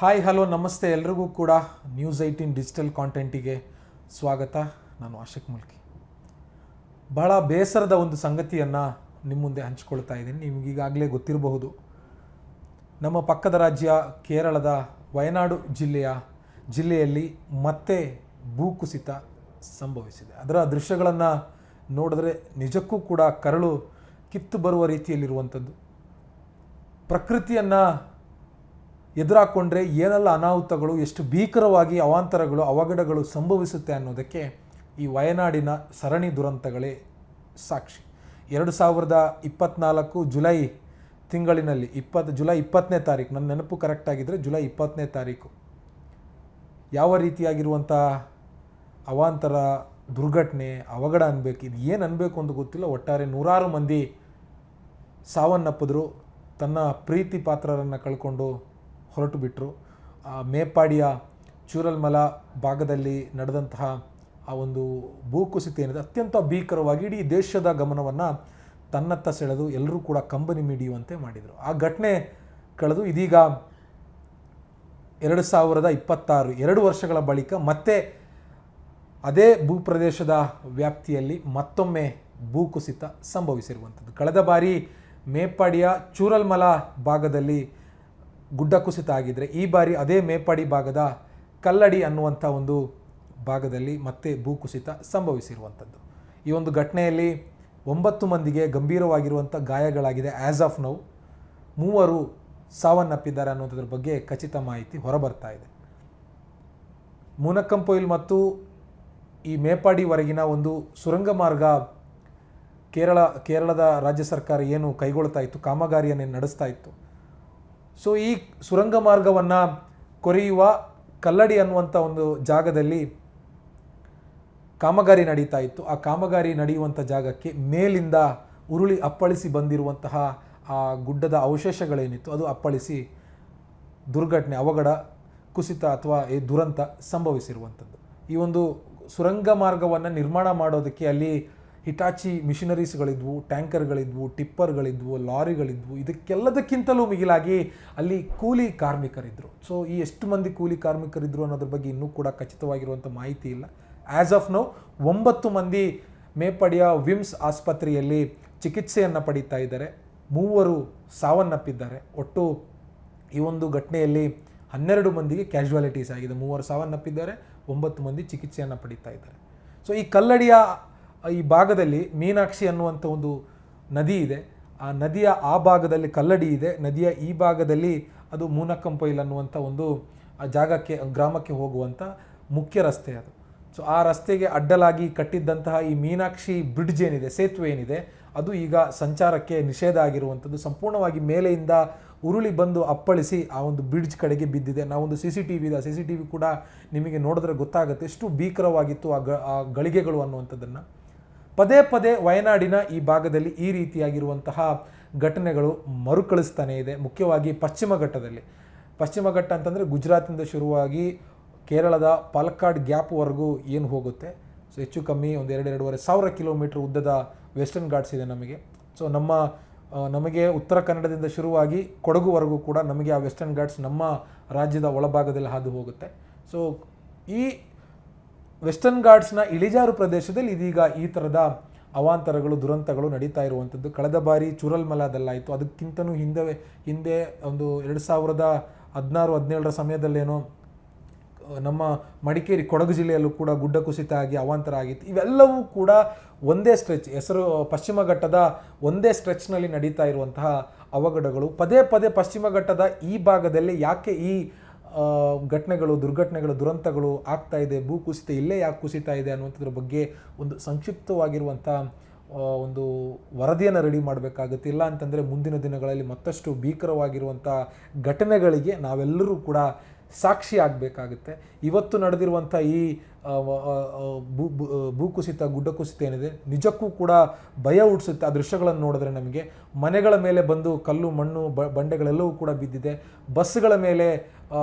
Hi hello ನಮಸ್ತೆ ಎಲ್ರಿಗೂ ಕೂಡ ನ್ಯೂಸ್ 18 ಡಿಜಿಟಲ್ ಕಾಂಟೆಂಟಿಗೆ ಸ್ವಾಗತ. ನಾನು ಆಶಿಕ್ ಮುಲ್ಕಿ. ಬಹಳ ಬೇಸರದ ಒಂದು ಸಂಗತಿಯನ್ನು ನಿಮ್ಮ ಮುಂದೆ ಹಂಚಿಕೊಳ್ತಾ ಇದ್ದೀನಿ. ನಿಮಗೀಗಾಗಲೇ ಗೊತ್ತಿರಬಹುದು, ನಮ್ಮ ಪಕ್ಕದ ರಾಜ್ಯ ಕೇರಳದ ವಯನಾಡು ಜಿಲ್ಲೆಯಲ್ಲಿ ಮತ್ತೆ ಭೂಕುಸಿತ ಸಂಭವಿಸಿದೆ. ಅದರ ದೃಶ್ಯಗಳನ್ನು ನೋಡಿದ್ರೆ ನಿಜಕ್ಕೂ ಕೂಡ ಕರಳು ಕಿತ್ತು ಬರುವ ರೀತಿಯಲ್ಲಿರುವಂಥದ್ದು. ಪ್ರಕೃತಿಯನ್ನು ಎದುರಾಕೊಂಡ್ರೆ ಏನೆಲ್ಲ ಅನಾಹುತಗಳು, ಎಷ್ಟು ಭೀಕರವಾಗಿ ಅವಾಂತರಗಳು ಅವಘಡಗಳು ಸಂಭವಿಸುತ್ತೆ ಅನ್ನೋದಕ್ಕೆ ಈ ವಯನಾಡಿನ ಸರಣಿ ದುರಂತಗಳೇ ಸಾಕ್ಷಿ. 2024 ಜುಲೈ ತಿಂಗಳಿನಲ್ಲಿ ಜುಲೈ 20ನೇ ತಾರೀಕು, ನನ್ನ ನೆನಪು ಕರೆಕ್ಟಾಗಿದ್ದರೆ ಜುಲೈ 20ನೇ ತಾರೀಕು ಯಾವ ರೀತಿಯಾಗಿರುವಂಥ ಅವಾಂತರ, ದುರ್ಘಟನೆ, ಅವಘಡ ಅನ್ಬೇಕು, ಇದು ಏನು ಅನ್ಬೇಕು ಅಂತ ಗೊತ್ತಿಲ್ಲ. ಒಟ್ಟಾರೆ ನೂರಾರು ಮಂದಿ ಸಾವನ್ನಪ್ಪಿದ್ರು, ತನ್ನ ಪ್ರೀತಿ ಪಾತ್ರರನ್ನು ಕಳ್ಕೊಂಡು ಹೊರಟು ಬಿಟ್ಟರು. ಮೇಪಾಡಿಯ ಚೂರಲ್ಮಲ ಭಾಗದಲ್ಲಿ ನಡೆದಂತಹ ಆ ಒಂದು ಭೂಕುಸಿತ ಏನಿದೆ ಅತ್ಯಂತ ಭೀಕರವಾಗಿ ಇಡೀ ದೇಶದ ಗಮನವನ್ನು ತನ್ನತ್ತ ಸೆಳೆದು ಎಲ್ಲರೂ ಕೂಡ ಕಂಬನಿ ಮಿಡಿಯುವಂತೆ ಮಾಡಿದರು. ಆ ಘಟನೆ ಕಳೆದು ಇದೀಗ 2026 2 ವರ್ಷಗಳ ಬಳಿಕ ಮತ್ತೆ ಅದೇ ಭೂಪ್ರದೇಶದ ವ್ಯಾಪ್ತಿಯಲ್ಲಿ ಮತ್ತೊಮ್ಮೆ ಭೂಕುಸಿತ ಸಂಭವಿಸಿರುವಂಥದ್ದು. ಕಳೆದ ಬಾರಿ ಮೇಪಾಡಿಯ ಚೂರಲ್ಮಲ ಭಾಗದಲ್ಲಿ ಗುಡ್ಡ ಕುಸಿತ ಆಗಿದ್ದರೆ ಈ ಬಾರಿ ಅದೇ ಮೇಪಾಡಿ ಭಾಗದ ಕಲ್ಲಡಿ ಅನ್ನುವಂಥ ಒಂದು ಭಾಗದಲ್ಲಿ ಮತ್ತೆ ಭೂಕುಸಿತ ಸಂಭವಿಸಿರುವಂಥದ್ದು. ಈ ಒಂದು ಘಟನೆಯಲ್ಲಿ 9 ಮಂದಿಗೆ ಗಂಭೀರವಾಗಿರುವಂಥ ಗಾಯಗಳಾಗಿದೆ. ಆ್ಯಸ್ ಆಫ್ ನೌ 3 ಸಾವನ್ನಪ್ಪಿದ್ದಾರೆ ಅನ್ನೋದ್ರ ಬಗ್ಗೆ ಖಚಿತ ಮಾಹಿತಿ ಹೊರಬರ್ತಾ ಇದೆ. ಮೂನಕ್ಕಂಪೊಯಿಲ್ ಮತ್ತು ಈ ಮೇಪಾಡಿವರೆಗಿನ ಒಂದು ಸುರಂಗ ಮಾರ್ಗ ಕೇರಳದ ರಾಜ್ಯ ಸರ್ಕಾರ ಏನು ಕೈಗೊಳ್ತಾ ಇತ್ತು, ಕಾಮಗಾರಿಯನ್ನು ನಡೆಸ್ತಾ ಇತ್ತು. ಸೊ ಈ ಸುರಂಗ ಮಾರ್ಗವನ್ನು ಕೊರೆಯುವ ಕಲ್ಲಡಿ ಅನ್ನುವಂಥ ಒಂದು ಜಾಗದಲ್ಲಿ ಕಾಮಗಾರಿ ನಡೀತಾ ಇತ್ತು. ಆ ಕಾಮಗಾರಿ ನಡೆಯುವಂಥ ಜಾಗಕ್ಕೆ ಮೇಲಿಂದ ಉರುಳಿ ಅಪ್ಪಳಿಸಿ ಬಂದಿರುವಂತಹ ಆ ಗುಡ್ಡದ ಅವಶೇಷಗಳೇನಿತ್ತು ಅದು ಅಪ್ಪಳಿಸಿ ದುರ್ಘಟನೆ, ಅವಘಡ, ಕುಸಿತ ಅಥವಾ ಈ ದುರಂತ ಸಂಭವಿಸಿರುವಂಥದ್ದು. ಈ ಒಂದು ಸುರಂಗ ಮಾರ್ಗವನ್ನು ನಿರ್ಮಾಣ ಮಾಡೋದಕ್ಕೆ ಅಲ್ಲಿ ಹಿಟಾಚಿ ಮಿಷನರೀಸ್ಗಳಿದ್ವು, ಟ್ಯಾಂಕರ್ಗಳಿದ್ವು, ಟಿಪ್ಪರ್ಗಳಿದ್ವು, ಲಾರಿಗಳಿದ್ವು. ಇದಕ್ಕೆಲ್ಲದಕ್ಕಿಂತಲೂ ಮಿಗಿಲಾಗಿ ಅಲ್ಲಿ ಕೂಲಿ ಕಾರ್ಮಿಕರಿದ್ದರು. ಸೊ ಈ ಎಷ್ಟು ಮಂದಿ ಕೂಲಿ ಕಾರ್ಮಿಕರಿದ್ದರು ಅನ್ನೋದ್ರ ಬಗ್ಗೆ ಇನ್ನೂ ಕೂಡ ಖಚಿತವಾಗಿರುವಂಥ ಮಾಹಿತಿ ಇಲ್ಲ. ಆ್ಯಸ್ ಆಫ್ ನೌ 9 ಮಂದಿ ಮೇಪಾಡಿಯ ವಿಮ್ಸ್ ಆಸ್ಪತ್ರೆಯಲ್ಲಿ ಚಿಕಿತ್ಸೆಯನ್ನು ಪಡೀತಾ ಇದ್ದಾರೆ. 3 ಸಾವನ್ನಪ್ಪಿದ್ದಾರೆ. ಒಟ್ಟು ಈ ಒಂದು ಘಟನೆಯಲ್ಲಿ 12 ಮಂದಿಗೆ ಕ್ಯಾಶುಯಾಲಿಟೀಸ್ ಆಗಿದೆ. 3 ಸಾವನ್ನಪ್ಪಿದ್ದಾರೆ, 9 ಮಂದಿ ಚಿಕಿತ್ಸೆಯನ್ನು ಪಡೀತಾ ಇದ್ದಾರೆ. ಸೊ ಈ ಕಲ್ಲಡಿಯ ಈ ಭಾಗದಲ್ಲಿ ಮೀನಾಕ್ಷಿ ಅನ್ನುವಂಥ ಒಂದು ನದಿ ಇದೆ. ಆ ನದಿಯ ಆ ಭಾಗದಲ್ಲಿ ಕಲ್ಲಡಿ ಇದೆ. ನದಿಯ ಈ ಭಾಗದಲ್ಲಿ ಅದು ಮೂನಕ್ಕಂಪೊಯಿಲ್ ಅನ್ನುವಂಥ ಒಂದು ಗ್ರಾಮಕ್ಕೆ ಹೋಗುವಂಥ ಮುಖ್ಯ ರಸ್ತೆ ಅದು. ಸೊ ಆ ರಸ್ತೆಗೆ ಅಡ್ಡಲಾಗಿ ಕಟ್ಟಿದ್ದಂತಹ ಈ ಮೀನಾಕ್ಷಿ ಬ್ರಿಡ್ಜ್ ಏನಿದೆ, ಸೇತುವೆ ಏನಿದೆ, ಅದು ಈಗ ಸಂಚಾರಕ್ಕೆ ನಿಷೇಧ ಆಗಿರುವಂಥದ್ದು. ಸಂಪೂರ್ಣವಾಗಿ ಮೇಲೆಯಿಂದ ಉರುಳಿ ಬಂದು ಅಪ್ಪಳಿಸಿ ಆ ಒಂದು ಬ್ರಿಡ್ಜ್ ಕಡೆಗೆ ಬಿದ್ದಿದೆ. ನಾವೊಂದು CCTV ಕೂಡ ನಿಮಗೆ ನೋಡಿದ್ರೆ ಗೊತ್ತಾಗುತ್ತೆ ಎಷ್ಟು ಭೀಕರವಾಗಿತ್ತು ಆ ಗಳಿಗೆಗಳು ಅನ್ನುವಂಥದ್ದನ್ನು. ಪದೇ ವಯನಾಡಿನ ಈ ಭಾಗದಲ್ಲಿ ಈ ರೀತಿಯಾಗಿರುವಂತಹ ಘಟನೆಗಳು ಮರುಕಳಿಸ್ತಾನೇ ಇದೆ. ಮುಖ್ಯವಾಗಿ ಪಶ್ಚಿಮ ಘಟ್ಟ ಅಂತಂದರೆ ಗುಜರಾತಿಂದ ಶುರುವಾಗಿ ಕೇರಳದ ಪಾಲಕ್ಕಾಡ್ ಗ್ಯಾಪ್ವರೆಗೂ ಏನು ಹೋಗುತ್ತೆ. ಸೊ ಹೆಚ್ಚು ಕಮ್ಮಿ ಒಂದು 2-2.5 ಸಾವಿರ ಕಿಲೋಮೀಟರ್ ಉದ್ದದ ವೆಸ್ಟರ್ನ್ ಘಾಟ್ಸ್ ಇದೆ ನಮಗೆ. ಸೊ ನಮಗೆ ಉತ್ತರ ಕನ್ನಡದಿಂದ ಶುರುವಾಗಿ ಕೊಡಗುವರೆಗೂ ಕೂಡ ನಮಗೆ ಆ ವೆಸ್ಟರ್ನ್ ಘಾಟ್ಸ್ ನಮ್ಮ ರಾಜ್ಯದ ಒಳಭಾಗದಲ್ಲಿ ಹಾದು ಹೋಗುತ್ತೆ. ಸೊ ಈ ವೆಸ್ಟರ್ನ್ ಘಾಟ್ಸ್ನ ಇಳಿಜಾರು ಪ್ರದೇಶದಲ್ಲಿ ಇದೀಗ ಈ ಥರದ ಅವಾಂತರಗಳು, ದುರಂತಗಳು ನಡೀತಾ ಇರುವಂಥದ್ದು. ಕಳೆದ ಬಾರಿ ಚೂರಲ್ಮಲದಲ್ಲಾಯಿತು. ಅದಕ್ಕಿಂತನೂ ಹಿಂದೆ ಒಂದು 2016-17 ಸಮಯದಲ್ಲೇನೋ ನಮ್ಮ ಮಡಿಕೇರಿ, ಕೊಡಗು ಜಿಲ್ಲೆಯಲ್ಲೂ ಕೂಡ ಗುಡ್ಡ ಕುಸಿತ ಆಗಿ ಅವಾಂತರ ಆಗಿತ್ತು. ಇವೆಲ್ಲವೂ ಕೂಡ ಒಂದೇ ಸ್ಟ್ರೆಚ್, ಪಶ್ಚಿಮ ಘಟ್ಟದ ಒಂದೇ ಸ್ಟ್ರೆಚ್ನಲ್ಲಿ ನಡೀತಾ ಇರುವಂತಹ ಅವಘಡಗಳು. ಪದೇ ಪಶ್ಚಿಮ ಘಟ್ಟದ ಈ ಭಾಗದಲ್ಲಿ ಯಾಕೆ ಈ ದುರ್ಘಟನೆಗಳು, ದುರಂತಗಳು ಆಗ್ತಾ ಇದೆ, ಭೂಕುಸಿತ ಇಲ್ಲೇ ಯಾಕೆ ಕುಸಿತಾ ಇದೆ ಅನ್ನುವಂಥದ್ರ ಬಗ್ಗೆ ಒಂದು ಸಂಕ್ಷಿಪ್ತವಾಗಿರುವಂಥ ಒಂದು ವರದಿಯನ್ನು ರೆಡಿ ಮಾಡಬೇಕಾಗುತ್ತೆ. ಇಲ್ಲ ಅಂತಂದರೆ ಮುಂದಿನ ದಿನಗಳಲ್ಲಿ ಮತ್ತಷ್ಟು ಭೀಕರವಾಗಿರುವಂಥ ಘಟನೆಗಳಿಗೆ ನಾವೆಲ್ಲರೂ ಕೂಡ ಸಾಕ್ಷಿ ಆಗಬೇಕಾಗುತ್ತೆ. ಇವತ್ತು ನಡೆದಿರುವಂಥ ಈ ಭೂಕುಸಿತ, ಗುಡ್ಡ ಕುಸಿತ ಏನಿದೆ ನಿಜಕ್ಕೂ ಕೂಡ ಭಯ ಹುಟ್ಟಿಸುತ್ತೆ. ಆ ದೃಶ್ಯಗಳನ್ನು ನೋಡಿದ್ರೆ ನಮಗೆ ಮನೆಗಳ ಮೇಲೆ ಬಂದು ಕಲ್ಲು, ಮಣ್ಣು, ಬಂಡೆಗಳೆಲ್ಲವೂ ಕೂಡ ಬಿದ್ದಿದೆ. ಬಸ್ಗಳ ಮೇಲೆ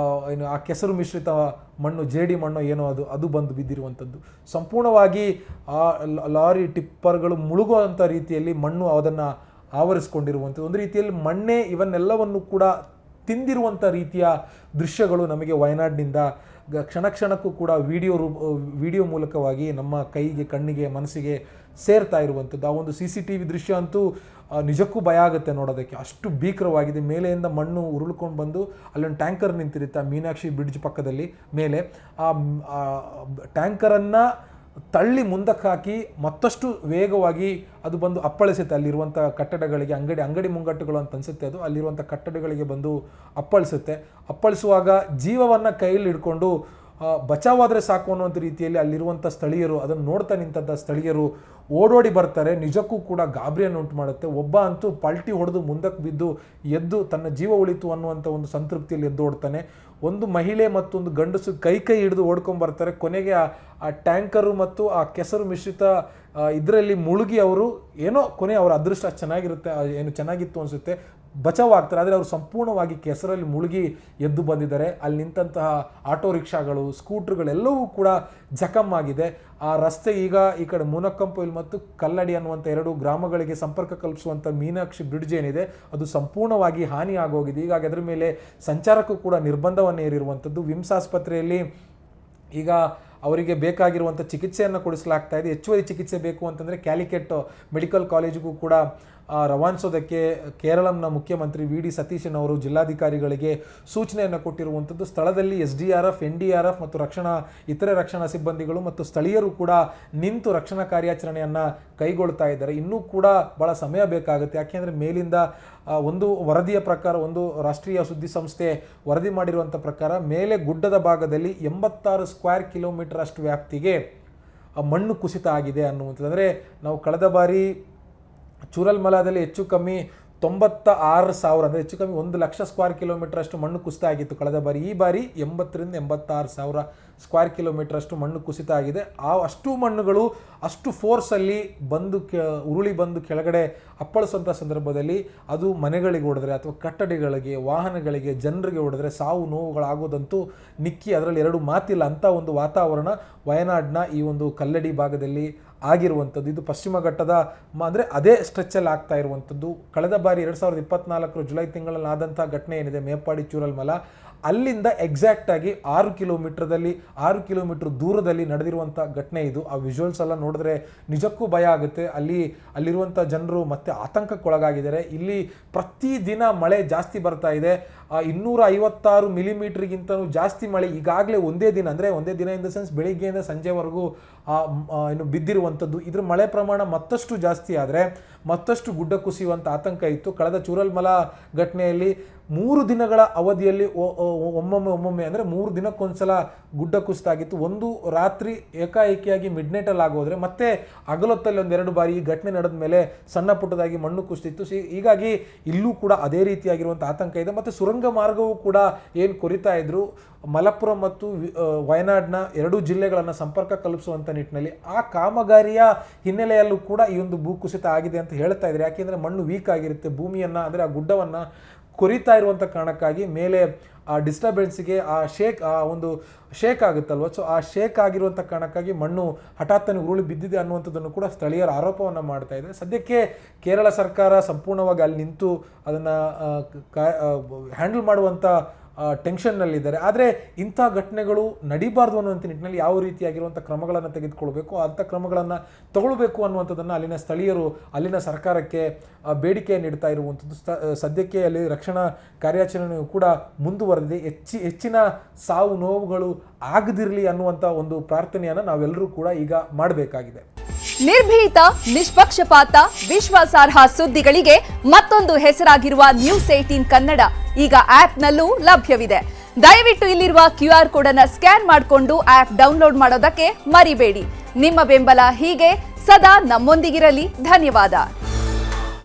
ಆ ಕೆಸರು ಮಿಶ್ರಿತ ಮಣ್ಣು, ಜೇಡಿ ಮಣ್ಣು ಏನೋ ಅದು ಬಂದು ಬಿದ್ದಿರುವಂಥದ್ದು. ಸಂಪೂರ್ಣವಾಗಿ ಆ ಲಾರಿ, ಟಿಪ್ಪರ್ಗಳು ಮುಳುಗುವಂಥ ರೀತಿಯಲ್ಲಿ ಮಣ್ಣು ಅದನ್ನು ಆವರಿಸ್ಕೊಂಡಿರುವಂಥದ್ದು. ಒಂದು ರೀತಿಯಲ್ಲಿ ಮಣ್ಣೇ ಇವನ್ನೆಲ್ಲವನ್ನು ಕೂಡ ತಿಂದಿರುವಂಥ ರೀತಿಯ ದೃಶ್ಯಗಳು ನಮಗೆ ವಯನಾಡಿನಿಂದ ಕ್ಷಣ ಕ್ಷಣಕ್ಕೂ ಕೂಡ ವಿಡಿಯೋ ಮೂಲಕವಾಗಿ ನಮ್ಮ ಕೈಗೆ, ಕಣ್ಣಿಗೆ, ಮನಸ್ಸಿಗೆ ಸೇರ್ತಾ ಇರುವಂಥದ್ದು. ಆ ಒಂದು CCTV ದೃಶ್ಯ ಅಂತೂ ನಿಜಕ್ಕೂ ಭಯ ಆಗುತ್ತೆ ನೋಡೋದಕ್ಕೆ, ಅಷ್ಟು ಭೀಕರವಾಗಿದೆ. ಮೇಲೆಯಿಂದ ಮಣ್ಣು ಉರುಳ್ಕೊಂಡು ಬಂದು ಅಲ್ಲೊಂದು ಟ್ಯಾಂಕರ್ ನಿಂತಿರುತ್ತೆ ಮೀನಾಕ್ಷಿ ಬ್ರಿಡ್ಜ್ ಪಕ್ಕದಲ್ಲಿ ಮೇಲೆ. ಆ ಟ್ಯಾಂಕರನ್ನು ತಳ್ಳಿ ಮುಂದಕ್ಕೆ ಹಾಕಿ ಮತ್ತಷ್ಟು ವೇಗವಾಗಿ ಅದು ಬಂದು ಅಪ್ಪಳಿಸುತ್ತೆ ಅಲ್ಲಿರುವಂಥ ಕಟ್ಟಡಗಳಿಗೆ, ಅಂಗಡಿ ಮುಂಗಟ್ಟುಗಳು ಅಂತ ಅನಿಸುತ್ತೆ ಅದು, ಅಲ್ಲಿರುವಂಥ ಕಟ್ಟಡಗಳಿಗೆ ಬಂದು ಅಪ್ಪಳಿಸುವಾಗ ಜೀವವನ್ನು ಕೈಯಲ್ಲಿ ಹಿಡ್ಕೊಂಡು ಬಚಾವಾದರೆ ಸಾಕು ಅನ್ನುವಂಥ ರೀತಿಯಲ್ಲಿ ಅಲ್ಲಿರುವಂಥ ಸ್ಥಳೀಯರು, ಅದನ್ನು ನೋಡ್ತಾ ನಿಂತಂಥ ಸ್ಥಳೀಯರು ಓಡೋಡಿ ಬರ್ತಾರೆ. ನಿಜಕ್ಕೂ ಕೂಡ ಗಾಬರಿಯನ್ನು ಉಂಟು ಮಾಡುತ್ತೆ. ಒಬ್ಬ ಅಂತೂ ಪಲ್ಟಿ ಹೊಡೆದು ಮುಂದಕ್ಕೆ ಬಿದ್ದು ಎದ್ದು ತನ್ನ ಜೀವ ಉಳಿತು ಅನ್ನುವಂಥ ಒಂದು ಸಂತೃಪ್ತಿಯಲ್ಲಿ ಎದ್ದು ಓಡ್ತಾನೆ. ಒಂದು ಮಹಿಳೆ ಮತ್ತೊಂದು ಗಂಡಸು ಕೈ ಹಿಡಿದು ಓಡ್ಕೊಂಬರ್ತಾರೆ. ಕೊನೆಗೆ ಆ ಟ್ಯಾಂಕರು ಮತ್ತು ಆ ಕೆಸರು ಮಿಶ್ರಿತ ಇದರಲ್ಲಿ ಮುಳುಗಿ ಅವರು ಏನೋ ಅವರ ಅದೃಷ್ಟ ಚೆನ್ನಾಗಿತ್ತು ಅನಿಸುತ್ತೆ, ಬಚಾವಾಗ್ತಾರೆ. ಆದರೆ ಅವರು ಸಂಪೂರ್ಣವಾಗಿ ಕೆಸರಲ್ಲಿ ಮುಳುಗಿ ಎದ್ದು ಬಂದಿದ್ದಾರೆ. ಅಲ್ಲಿ ನಿಂತಹ ಆಟೋ ರಿಕ್ಷಾಗಳು, ಸ್ಕೂಟ್ರುಗಳೆಲ್ಲವೂ ಕೂಡ ಜಖಮ್ಮಾಗಿದೆ. ಆ ರಸ್ತೆ ಈಗ ಈ ಕಡೆ ಮುನಕ್ಕಂಪೊಯಿಲ್ ಮತ್ತು ಕಲ್ಲಡಿ ಅನ್ನುವಂಥ 2 ಗ್ರಾಮಗಳಿಗೆ ಸಂಪರ್ಕ ಕಲ್ಪಿಸುವಂಥ ಮೀನಾಕ್ಷಿ ಬ್ರಿಡ್ಜ್ ಏನಿದೆ ಅದು ಸಂಪೂರ್ಣವಾಗಿ ಹಾನಿ ಆಗೋಗಿದೆ. ಹೀಗಾಗಿ ಅದರ ಮೇಲೆ ಸಂಚಾರಕ್ಕೂ ಕೂಡ ನಿರ್ಬಂಧವನ್ನು ಹೇರಿರುವಂಥದ್ದು. ವಿಮ್ಸ್ ಆಸ್ಪತ್ರೆಯಲ್ಲಿ ಈಗ ಅವರಿಗೆ ಬೇಕಾಗಿರುವಂಥ ಚಿಕಿತ್ಸೆಯನ್ನು ಕೊಡಿಸಲಾಗ್ತಾ ಇದೆ. ಹೆಚ್ಚುವರಿ ಚಿಕಿತ್ಸೆ ಬೇಕು ಅಂತಂದರೆ ಕ್ಯಾಲಿಕಟ್ ಮೆಡಿಕಲ್ ಕಾಲೇಜಿಗೂ ಕೂಡ ರವಾನಿಸೋದಕ್ಕೆ ಕೇರಳಂನ ಮುಖ್ಯಮಂತ್ರಿ VD ಸತೀಶನ್ ಅವರು ಜಿಲ್ಲಾಧಿಕಾರಿಗಳಿಗೆ ಸೂಚನೆಯನ್ನು ಕೊಟ್ಟಿರುವಂಥದ್ದು. ಸ್ಥಳದಲ್ಲಿ SDRF, NDRF ಮತ್ತು ಇತರೆ ರಕ್ಷಣಾ ಸಿಬ್ಬಂದಿಗಳು ಮತ್ತು ಸ್ಥಳೀಯರು ಕೂಡ ನಿಂತು ರಕ್ಷಣಾ ಕಾರ್ಯಾಚರಣೆಯನ್ನು ಕೈಗೊಳ್ತಾ ಇದ್ದಾರೆ. ಇನ್ನೂ ಕೂಡ ಭಾಳ ಸಮಯ ಬೇಕಾಗುತ್ತೆ. ಯಾಕೆಂದರೆ ಮೇಲಿಂದ ಒಂದು ವರದಿಯ ಪ್ರಕಾರ, ಒಂದು ರಾಷ್ಟ್ರೀಯ ಸುದ್ದಿ ಸಂಸ್ಥೆ ವರದಿ ಮಾಡಿರುವಂಥ ಪ್ರಕಾರ ಮೇಲೆ ಗುಡ್ಡದ ಭಾಗದಲ್ಲಿ 86 ಸ್ಕ್ವೇರ್ ಕಿಲೋಮೀಟರ್ ಅಷ್ಟು ವ್ಯಾಪ್ತಿಗೆ ಮಣ್ಣು ಕುಸಿತ ಆಗಿದೆ ಅನ್ನುವಂಥದ್ದು. ಅಂದರೆ ನಾವು ಕಳೆದ ಬಾರಿ ಚೂರಲ್ಮಲಾದಲ್ಲಿ ಹೆಚ್ಚು ಕಮ್ಮಿ 96,000 ಅಂದರೆ ಹೆಚ್ಚು ಕಮ್ಮಿ 1 ಲಕ್ಷ ಸ್ಕ್ವೇರ್ ಕಿಲೋಮೀಟರ್ ಅಷ್ಟು ಮಣ್ಣು ಕುಸಿತ ಆಗಿತ್ತು ಕಳೆದ ಬಾರಿ. ಈ ಬಾರಿ 80,000 ರಿಂದ 86,000 ಸ್ಕ್ವೇರ್ ಕಿಲೋಮೀಟರ್ ಅಷ್ಟು ಮಣ್ಣು ಕುಸಿತ ಆಗಿದೆ. ಅಷ್ಟು ಮಣ್ಣುಗಳು ಅಷ್ಟು ಫೋರ್ಸಲ್ಲಿ ಬಂದು ಉರುಳಿ ಬಂದು ಕೆಳಗಡೆ ಅಪ್ಪಳಿಸುವಂಥ ಸಂದರ್ಭದಲ್ಲಿ ಅದು ಮನೆಗಳಿಗೆ ಹೊಡೆದ್ರೆ ಅಥವಾ ಕಟ್ಟಡಗಳಿಗೆ, ವಾಹನಗಳಿಗೆ, ಜನರಿಗೆ ಹೊಡೆದ್ರೆ ಸಾವು ನೋವುಗಳಾಗೋದಂತೂ ನಿಕ್ಕಿ ಅದರಲ್ಲಿ 2 ಮಾತಿಲ್ಲ. ಅಂಥ ಒಂದು ವಾತಾವರಣ ವಯನಾಡ್ನ ಈ ಒಂದು ಕಲ್ಲಡಿ ಭಾಗದಲ್ಲಿ ಆಗಿರುವಂಥದ್ದು. ಇದು ಪಶ್ಚಿಮ ಘಟ್ಟದ ಅಂದರೆ ಅದೇ ಸ್ಟ್ರೆಚ್ಚಲ್ಲಿ ಆಗ್ತಾ ಇರುವಂಥದ್ದು. ಕಳೆದ ಬಾರಿ 2024 ಜುಲೈ ತಿಂಗಳಲ್ಲಿ ಆದಂಥ ಘಟನೆ ಏನಿದೆ ಮೇಪಾಡಿ ಚೂರಲ್ಮಲ, ಅಲ್ಲಿಂದ ಎಕ್ಸಾಕ್ಟಾಗಿ 6 ಕಿಲೋಮೀಟರ್ ದೂರದಲ್ಲಿ ನಡೆದಿರುವಂಥ ಘಟನೆ ಇದು. ಆ ವಿಜುವಲ್ಸ್ ಎಲ್ಲ ನೋಡಿದ್ರೆ ನಿಜಕ್ಕೂ ಭಯ ಆಗುತ್ತೆ. ಅಲ್ಲಿರುವಂಥ ಜನರು ಮತ್ತೆ ಆತಂಕಕ್ಕೊಳಗಾಗಿದ್ದಾರೆ. ಇಲ್ಲಿ ಪ್ರತಿದಿನ ಮಳೆ ಜಾಸ್ತಿ ಬರ್ತಾ ಇದೆ. 256 ಮಿಲಿಮೀಟ್ರಿಗಿಂತಲೂ ಜಾಸ್ತಿ ಮಳೆ ಈಗಾಗಲೇ ಒಂದೇ ದಿನ ಇನ್ ದ ಸೆನ್ಸ್ ಬೆಳಿಗ್ಗೆಯಿಂದ ಸಂಜೆವರೆಗೂ ಇನ್ನು ಬಿದ್ದಿರುವಂಥದ್ದು. ಇದ್ರ ಮಳೆ ಪ್ರಮಾಣ ಮತ್ತಷ್ಟು ಜಾಸ್ತಿ ಆದರೆ ಮತ್ತಷ್ಟು ಗುಡ್ಡ ಕುಸಿಯುವಂಥ ಆತಂಕ ಇತ್ತು. ಕಳೆದ ಚೂರಲ್ಮಲ ಘಟನೆಯಲ್ಲಿ 3 ದಿನಗಳ ಅವಧಿಯಲ್ಲಿ ಒಮ್ಮೊಮ್ಮೆ ಅಂದರೆ 3 ದಿನಕ್ಕೊಂದ್ಸಲ ಗುಡ್ಡ ಕುಸಿತಾಗಿತ್ತು. ಒಂದು ರಾತ್ರಿ ಏಕಾಏಕಿಯಾಗಿ ಮಿಡ್ನೈಟಲ್ಲಿ ಆಗೋದ್ರೆ ಮತ್ತೆ ಹಗಲೊತ್ತಲ್ಲಿ 1-2 ಬಾರಿ ಈ ಘಟನೆ ನಡೆದ ಮೇಲೆ ಸಣ್ಣ ಪುಟ್ಟದಾಗಿ ಮಣ್ಣು ಕುಸಿತಿತ್ತು. ಹೀಗಾಗಿ ಇಲ್ಲೂ ಕೂಡ ಅದೇ ರೀತಿಯಾಗಿರುವಂಥ ಆತಂಕ ಇದೆ. ಮತ್ತು ಸುರಂಗ ಮಾರ್ಗವೂ ಕೂಡ ಏನು ಕೊರಿತಾ ಇದ್ರು, ಮಲಪ್ಪುರಂ ಮತ್ತು ವಯನಾಡ್ನ 2 ಜಿಲ್ಲೆಗಳನ್ನು ಸಂಪರ್ಕ ಕಲ್ಪಿಸುವಂಥ ನಿಟ್ಟಿನಲ್ಲಿ ಆ ಕಾಮಗಾರಿಯ ಹಿನ್ನೆಲೆಯಲ್ಲೂ ಕೂಡ ಈ ಒಂದು ಭೂಕುಸಿತ ಆಗಿದೆ ಅಂತ ಹೇಳ್ತಾ ಇದ್ದಾರೆ. ಯಾಕೆಂದರೆ ಮಣ್ಣು ವೀಕ್ ಆಗಿರುತ್ತೆ, ಭೂಮಿಯನ್ನು ಅಂದರೆ ಆ ಗುಡ್ಡವನ್ನು ಕೊರಿತಾ ಇರುವಂಥ ಕಾರಣಕ್ಕಾಗಿ ಮೇಲೆ ಆ ಡಿಸ್ಟರ್ಬೆನ್ಸ್ಗೆ ಒಂದು ಶೇಕ್ ಆಗುತ್ತಲ್ವ, ಸೊ ಆ ಶೇಕ್ ಆಗಿರುವಂಥ ಕಾರಣಕ್ಕಾಗಿ ಮಣ್ಣು ಹಠಾತ್ತನೆ ಉರುಳಿ ಬಿದ್ದಿದೆ ಅನ್ನುವಂಥದ್ದನ್ನು ಕೂಡ ಸ್ಥಳೀಯರ ಆರೋಪವನ್ನು ಮಾಡ್ತಾ ಇದೆ. ಸದ್ಯಕ್ಕೆ ಕೇರಳ ಸರ್ಕಾರ ಸಂಪೂರ್ಣವಾಗಿ ಅಲ್ಲಿ ನಿಂತು ಅದನ್ನು ಹ್ಯಾಂಡಲ್ ಮಾಡುವಂಥ ಟೆನ್ಷನ್ನಲ್ಲಿದ್ದಾರೆ. ಆದರೆ ಇಂಥ ಘಟನೆಗಳು ನಡೀಬಾರ್ದು ಅನ್ನುವಂಥ ನಿಟ್ಟಿನಲ್ಲಿ ಯಾವ ರೀತಿಯಾಗಿರುವಂಥ ಕ್ರಮಗಳನ್ನು ತೆಗೆದುಕೊಳ್ಬೇಕು, ಅಂಥ ಕ್ರಮಗಳನ್ನು ತಗೊಳ್ಬೇಕು ಅನ್ನುವಂಥದ್ದನ್ನು ಅಲ್ಲಿನ ಸ್ಥಳೀಯರು ಅಲ್ಲಿನ ಸರ್ಕಾರಕ್ಕೆ ಬೇಡಿಕೆ ನೀಡ್ತಾ ಇರುವಂಥದ್ದು. ಸದ್ಯಕ್ಕೆ ಅಲ್ಲಿ ರಕ್ಷಣಾ ಕಾರ್ಯಾಚರಣೆಯು ಕೂಡ ಮುಂದುವರೆದಿದೆ. ಹೆಚ್ಚಿನ ಸಾವು ನೋವುಗಳು ಆಗದಿರಲಿ ಅನ್ನುವಂಥ ಒಂದು ಪ್ರಾರ್ಥನೆಯನ್ನು ನಾವೆಲ್ಲರೂ ಕೂಡ ಈಗ ಮಾಡಬೇಕಾಗಿದೆ. ನಿರ್ಭೀತ, ನಿಷ್ಪಕ್ಷಪಾತ, ವಿಶ್ವಾಸಾರ್ಹ ಸುದ್ದಿಗಳಿಗೆ ಮತ್ತೊಂದು ಹೆಸರಾಗಿರುವ ನ್ಯೂಸ್ 18 ಕನ್ನಡ ಈಗ ಆಪ್ನಲ್ಲೂ ಲಭ್ಯವಿದೆ. ದಯವಿಟ್ಟು ಇಲ್ಲಿರುವ QR ಕೋಡ್ ಅನ್ನು ಸ್ಕ್ಯಾನ್ ಮಾಡಿಕೊಂಡು ಆಪ್ ಡೌನ್ಲೋಡ್ ಮಾಡೋದಕ್ಕೆ ಮರಿಬೇಡಿ. ನಿಮ್ಮ ಬೆಂಬಲ ಹೀಗೆ ಸದಾ ನಮ್ಮೊಂದಿಗಿರಲಿ. ಧನ್ಯವಾದ.